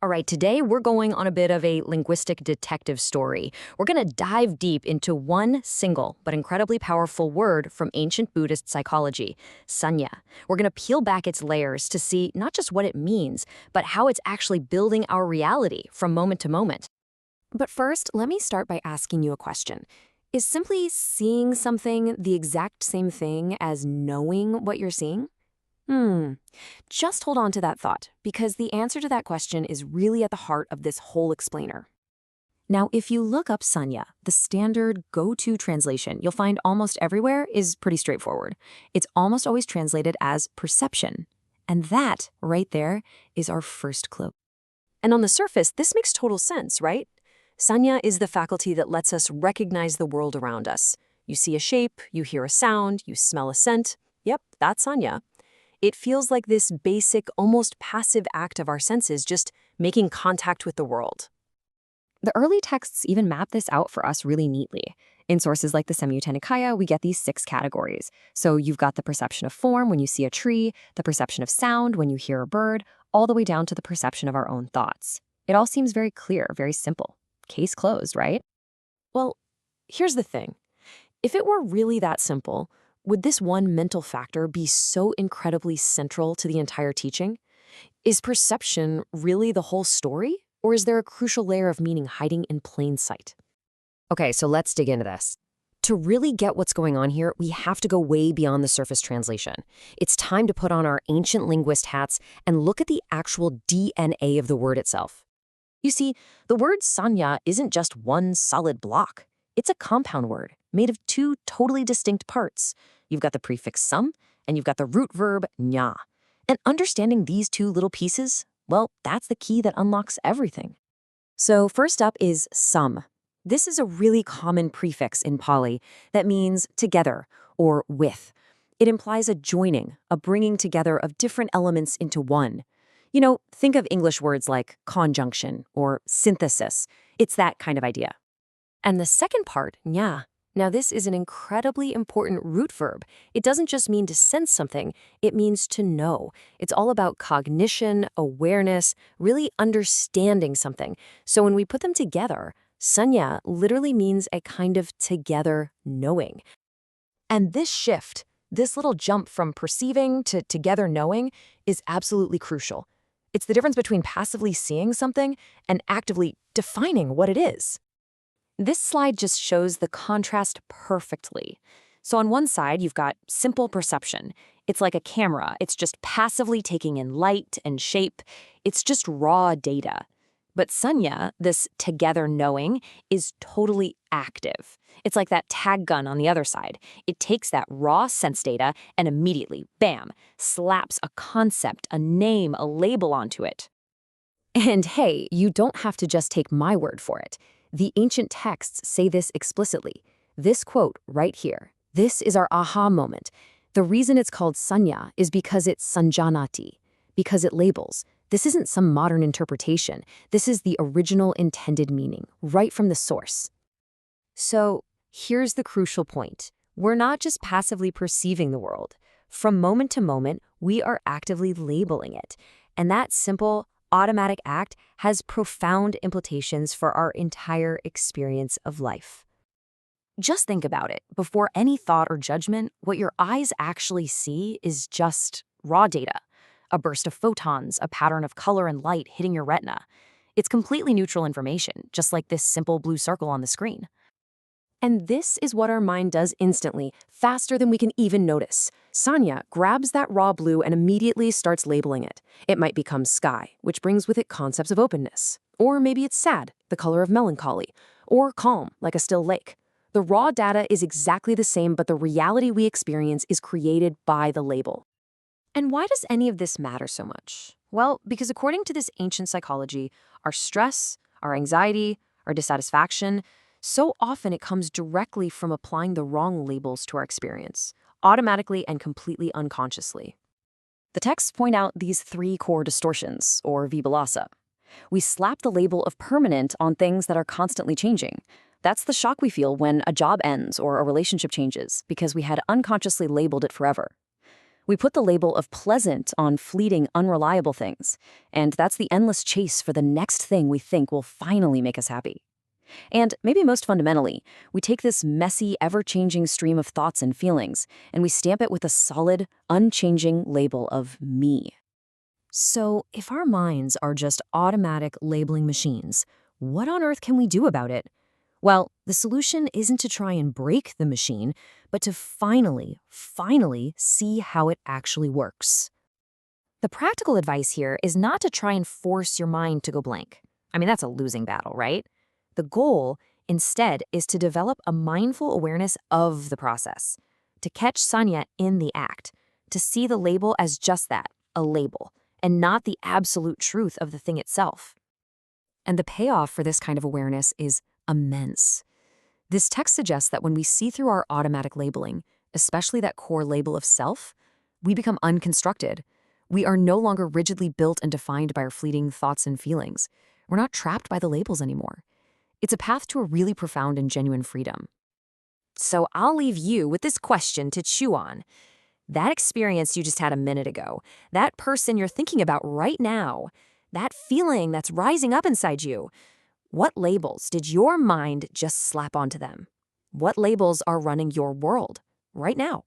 All right, today we're going on a bit of a linguistic detective story. We're going to dive deep into one single but incredibly powerful word from ancient Buddhist psychology, Saññā. We're going to peel back its layers to see not just what it means, but how it's actually building our reality from moment to moment. But first, let me start by asking you a question. Is simply seeing something the exact same thing as knowing what you're seeing? Just hold on to that thought, because the answer to that question is really at the heart of this whole explainer. Now, if you look up Saññā, the standard go-to translation you'll find almost everywhere is pretty straightforward. It's almost always translated as perception. And that, right there, is our first clue. And on the surface, this makes total sense, right? Saññā is the faculty that lets us recognize the world around us. You see a shape, you hear a sound, you smell a scent. Yep, that's Saññā. It feels like this basic, almost passive act of our senses just making contact with the world. The early texts even map this out for us really neatly. In sources like the Saṃyutta Nikāya, we get these 6 categories. So you've got the perception of form when you see a tree, the perception of sound when you hear a bird, all the way down to the perception of our own thoughts. It all seems very clear, very simple. Case closed, right? Well, here's the thing. If it were really that simple, would this one mental factor be so incredibly central to the entire teaching? Is perception really the whole story, or is there a crucial layer of meaning hiding in plain sight? Okay, so let's dig into this. To really get what's going on here, we have to go way beyond the surface translation. It's time to put on our ancient linguist hats and look at the actual DNA of the word itself. You see, the word Saññā isn't just one solid block. It's a compound word made of 2 totally distinct parts. You've got the prefix sam, and you've got the root verb ñā. And understanding these 2 little pieces, well, that's the key that unlocks everything. So first up is sam. This is a really common prefix in Pali that means together or with. It implies a joining, a bringing together of different elements into one. You know, think of English words like conjunction or synthesis. It's that kind of idea. And the second part, ñā. Now, this is an incredibly important root verb. It doesn't just mean to sense something, it means to know. It's all about cognition, awareness, really understanding something. So when we put them together, Saññā literally means a kind of together knowing. And this shift, this little jump from perceiving to together knowing, is absolutely crucial. It's the difference between passively seeing something and actively defining what it is. This slide just shows the contrast perfectly. So on one side, you've got simple perception. It's like a camera. It's just passively taking in light and shape. It's just raw data. But Saññā, this together knowing, is totally active. It's like that tag gun on the other side. It takes that raw sense data and immediately, bam, slaps a concept, a name, a label onto it. And hey, you don't have to just take my word for it. The ancient texts say this explicitly. This quote right here, this is our aha moment. The reason it's called Saññā is because it's sañjānati, because it labels. This isn't some modern interpretation. This is the original intended meaning, right from the source. So here's the crucial point. We're not just passively perceiving the world. From moment to moment, we are actively labeling it. And that simple, automatic act has profound implications for our entire experience of life. Just think about it. Before any thought or judgment, what your eyes actually see is just raw data. A burst of photons, a pattern of color and light hitting your retina. It's completely neutral information, just like this simple blue circle on the screen. And this is what our mind does instantly, faster than we can even notice. Saññā grabs that raw blue and immediately starts labeling it. It might become sky, which brings with it concepts of openness. Or maybe it's sad, the color of melancholy. Or calm, like a still lake. The raw data is exactly the same, but the reality we experience is created by the label. And why does any of this matter so much? Well, because according to this ancient psychology, our stress, our anxiety, our dissatisfaction, so often it comes directly from applying the wrong labels to our experience, automatically and completely unconsciously. The texts point out these 3 core distortions, or vibalasa. We slap the label of permanent on things that are constantly changing. That's the shock we feel when a job ends or a relationship changes, because we had unconsciously labeled it forever. We put the label of pleasant on fleeting, unreliable things, and that's the endless chase for the next thing we think will finally make us happy. And maybe most fundamentally, we take this messy, ever-changing stream of thoughts and feelings, and we stamp it with a solid, unchanging label of me. So, if our minds are just automatic labeling machines, what on earth can we do about it? Well, the solution isn't to try and break the machine, but to finally see how it actually works. The practical advice here is not to try and force your mind to go blank. I mean, that's a losing battle, right? The goal, instead, is to develop a mindful awareness of the process, to catch Saññā in the act, to see the label as just that, a label, and not the absolute truth of the thing itself. And the payoff for this kind of awareness is immense. This text suggests that when we see through our automatic labeling, especially that core label of self, we become unconstructed. We are no longer rigidly built and defined by our fleeting thoughts and feelings. We're not trapped by the labels anymore. It's a path to a really profound and genuine freedom. So I'll leave you with this question to chew on. That experience you just had a minute ago, that person you're thinking about right now, that feeling that's rising up inside you, what labels did your mind just slap onto them? What labels are running your world right now?